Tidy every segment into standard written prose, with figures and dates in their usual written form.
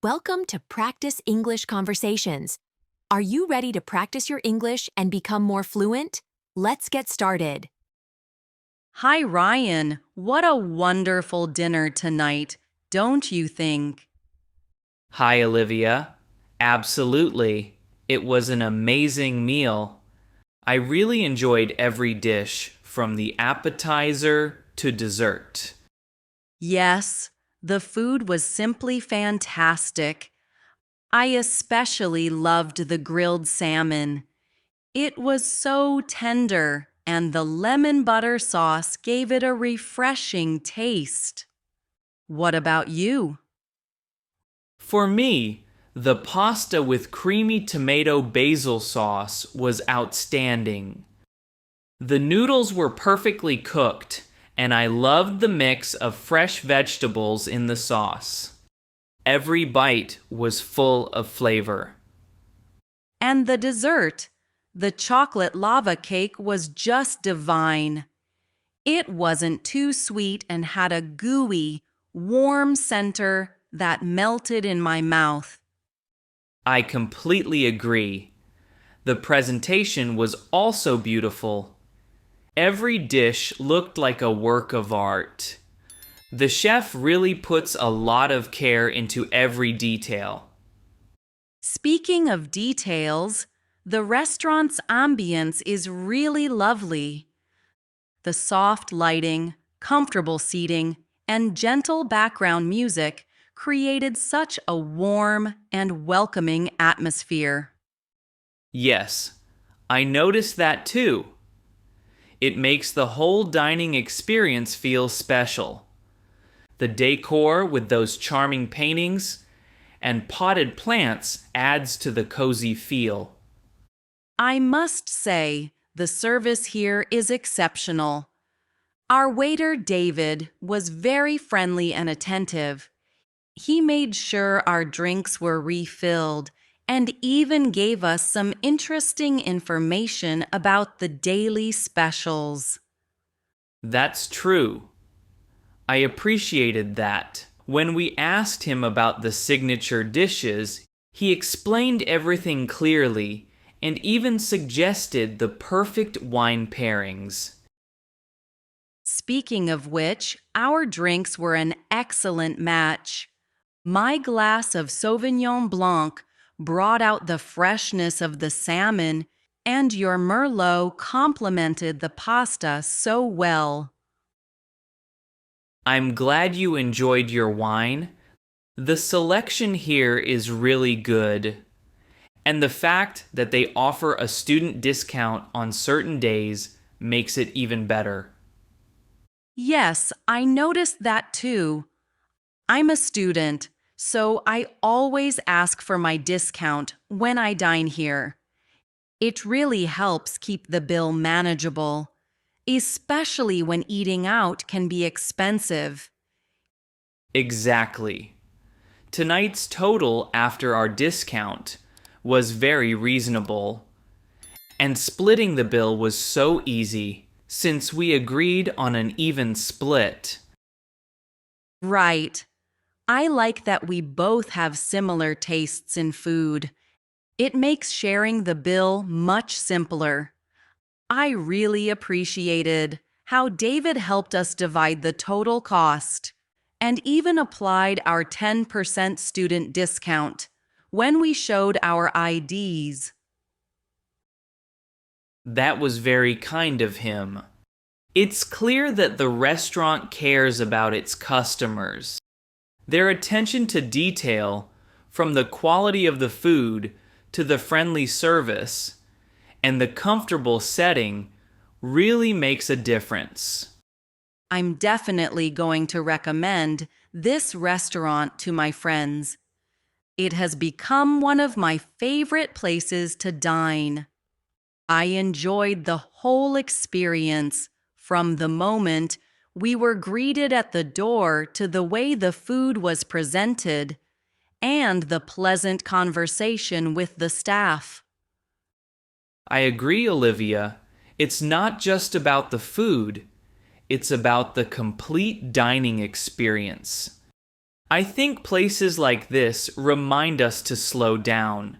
Welcome to Practice English Conversations. Are you ready to practice your English and become more fluent? Let's get started. Hi, Ryan. What a wonderful dinner tonight, don't you think? Hi, Olivia. Absolutely. It was an amazing meal. I really enjoyed every dish, from the appetizer to dessert. Yes, the food was simply fantastic. I especially loved the grilled salmon. It was so tender, and the lemon butter sauce gave it a refreshing taste. What about you? For me, the pasta with creamy tomato basil sauce was outstanding. The noodles were perfectly cooked, and I loved the mix of fresh vegetables in the sauce. Every bite was full of flavor. And the dessert, the chocolate lava cake, was just divine. It wasn't too sweet and had a gooey, warm center that melted in my mouth. I completely agree. The presentation was also beautiful. Every dish looked like a work of art. The chef really puts a lot of care into every detail. Speaking of details, the restaurant's ambience is really lovely. The soft lighting, comfortable seating, and gentle background music created such a warm and welcoming atmosphere. Yes, I noticed that too. It makes the whole dining experience feel special. The decor with those charming paintings and potted plants adds to the cozy feel. I must say, the service here is exceptional. Our waiter, David, was very friendly and attentive. He made sure our drinks were refilled and even gave us some interesting information about the daily specials. That's true. I appreciated that. When we asked him about the signature dishes, he explained everything clearly and even suggested the perfect wine pairings. Speaking of which, our drinks were an excellent match. My glass of Sauvignon Blanc brought out the freshness of the salmon, and your Merlot complemented the pasta so well. I'm glad you enjoyed your wine. The selection here is really good. And the fact that they offer a student discount on certain days makes it even better. Yes, I noticed that too. I'm a student, so I always ask for my discount when I dine here. It really helps keep the bill manageable, especially when eating out can be expensive. Exactly. Tonight's total after our discount was very reasonable, and splitting the bill was so easy since we agreed on an even split. Right. I like that we both have similar tastes in food. It makes sharing the bill much simpler. I really appreciated how David helped us divide the total cost and even applied our 10% student discount when we showed our IDs. That was very kind of him. It's clear that the restaurant cares about its customers. Their attention to detail, from the quality of the food to the friendly service and the comfortable setting, really makes a difference. I'm definitely going to recommend this restaurant to my friends. It has become one of my favorite places to dine. I enjoyed the whole experience, from the moment we were greeted at the door to the way the food was presented, and the pleasant conversation with the staff. I agree, Olivia. It's not just about the food, it's about the complete dining experience. I think places like this remind us to slow down,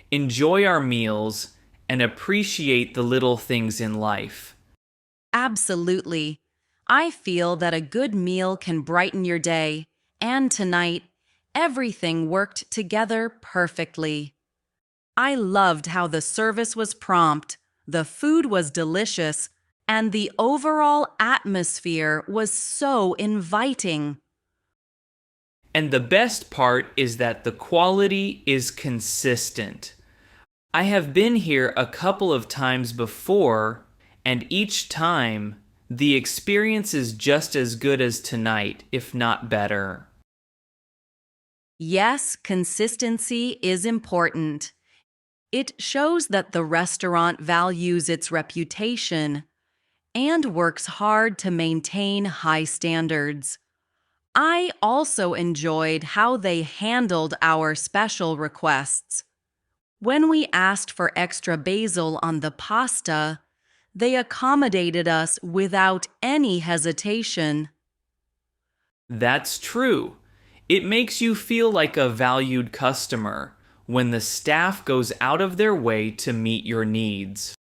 enjoy our meals, and appreciate the little things in life. Absolutely. I feel that a good meal can brighten your day, and tonight, everything worked together perfectly. I loved how the service was prompt, the food was delicious, and the overall atmosphere was so inviting. And the best part is that the quality is consistent. I have been here a couple of times before, and each time, the experience is just as good as tonight, if not better. Yes, consistency is important. It shows that the restaurant values its reputation and works hard to maintain high standards. I also enjoyed how they handled our special requests. When we asked for extra basil on the pasta, they accommodated us without any hesitation. That's true. It makes you feel like a valued customer when the staff goes out of their way to meet your needs.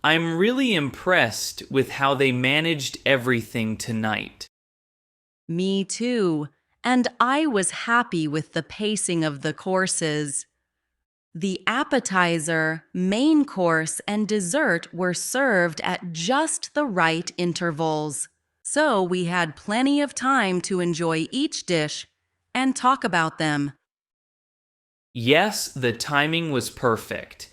I'm really impressed with how they managed everything tonight. Me too, and I was happy with the pacing of the courses. The appetizer, main course, and dessert were served at just the right intervals, so we had plenty of time to enjoy each dish and talk about them. Yes, the timing was perfect.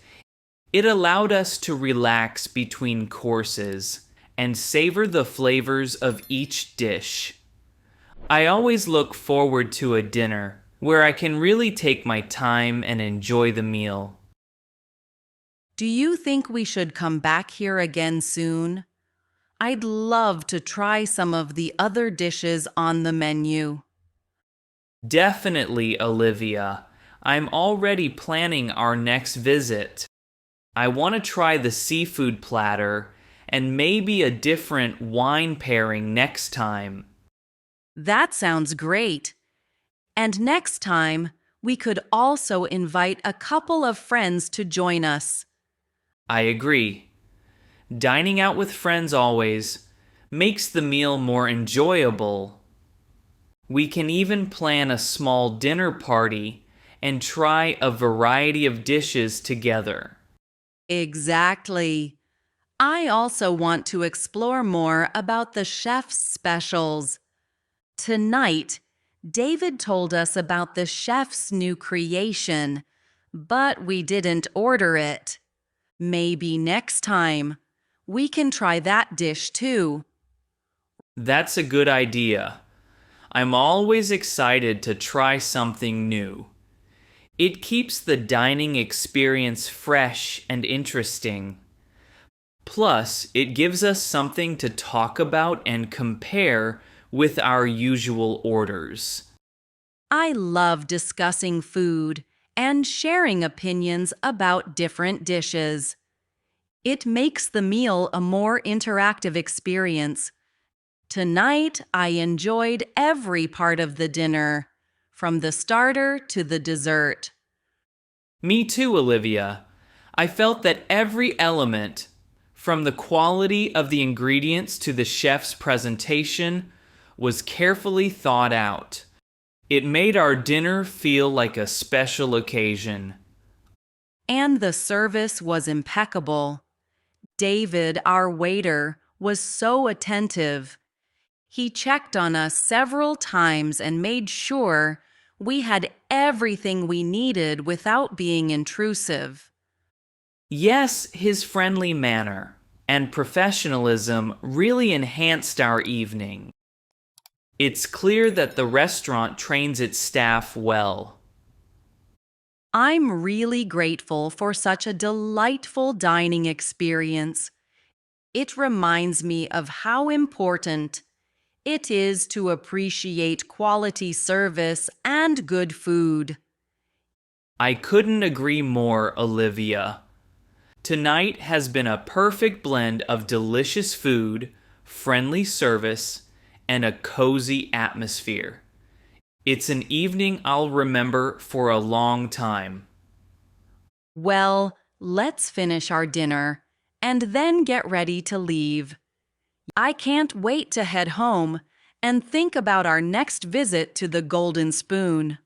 It allowed us to relax between courses and savor the flavors of each dish. I always look forward to a dinner where I can really take my time and enjoy the meal. Do you think we should come back here again soon? I'd love to try some of the other dishes on the menu. Definitely, Olivia. I'm already planning our next visit. I want to try the seafood platter and maybe a different wine pairing next time. That sounds great. And next time, we could also invite a couple of friends to join us. I agree. Dining out with friends always makes the meal more enjoyable. We can even plan a small dinner party and try a variety of dishes together. Exactly. I also want to explore more about the chef's specials. Tonight, David told us about the chef's new creation, but we didn't order it. Maybe next time we can try that dish too. That's a good idea. I'm always excited to try something new. It keeps the dining experience fresh and interesting. Plus, it gives us something to talk about and compare with our usual orders. I love discussing food and sharing opinions about different dishes. It makes the meal a more interactive experience. Tonight, I enjoyed every part of the dinner, from the starter to the dessert. Me too, Olivia. I felt that every element, from the quality of the ingredients to the chef's presentation, was carefully thought out. It made our dinner feel like a special occasion. And the service was impeccable. David, our waiter, was so attentive. He checked on us several times and made sure we had everything we needed without being intrusive. Yes, his friendly manner and professionalism really enhanced our evening. It's clear that the restaurant trains its staff well. I'm really grateful for such a delightful dining experience. It reminds me of how important it is to appreciate quality service and good food. I couldn't agree more, Olivia. Tonight has been a perfect blend of delicious food, friendly service, and a cozy atmosphere. It's an evening I'll remember for a long time. Well, let's finish our dinner and then get ready to leave. I can't wait to head home and think about our next visit to the Golden Spoon.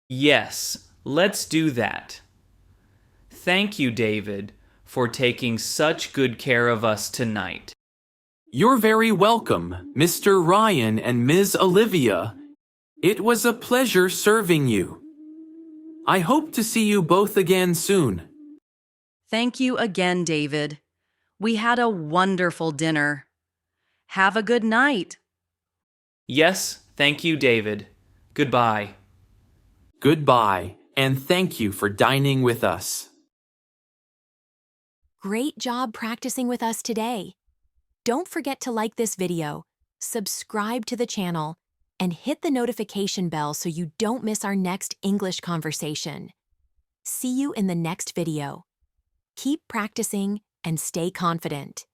Yes, let's do that. Thank you, David, for taking such good care of us tonight. You're very welcome, Mr. Ryan and Ms. Olivia. It was a pleasure serving you. I hope to see you both again soon. Thank you again, David. We had a wonderful dinner. Have a good night. Yes, thank you, David. Goodbye. Goodbye, and thank you for dining with us. Great job practicing with us today. Don't forget to like this video, subscribe to the channel, and hit the notification bell so you don't miss our next English conversation. See you in the next video. Keep practicing and stay confident.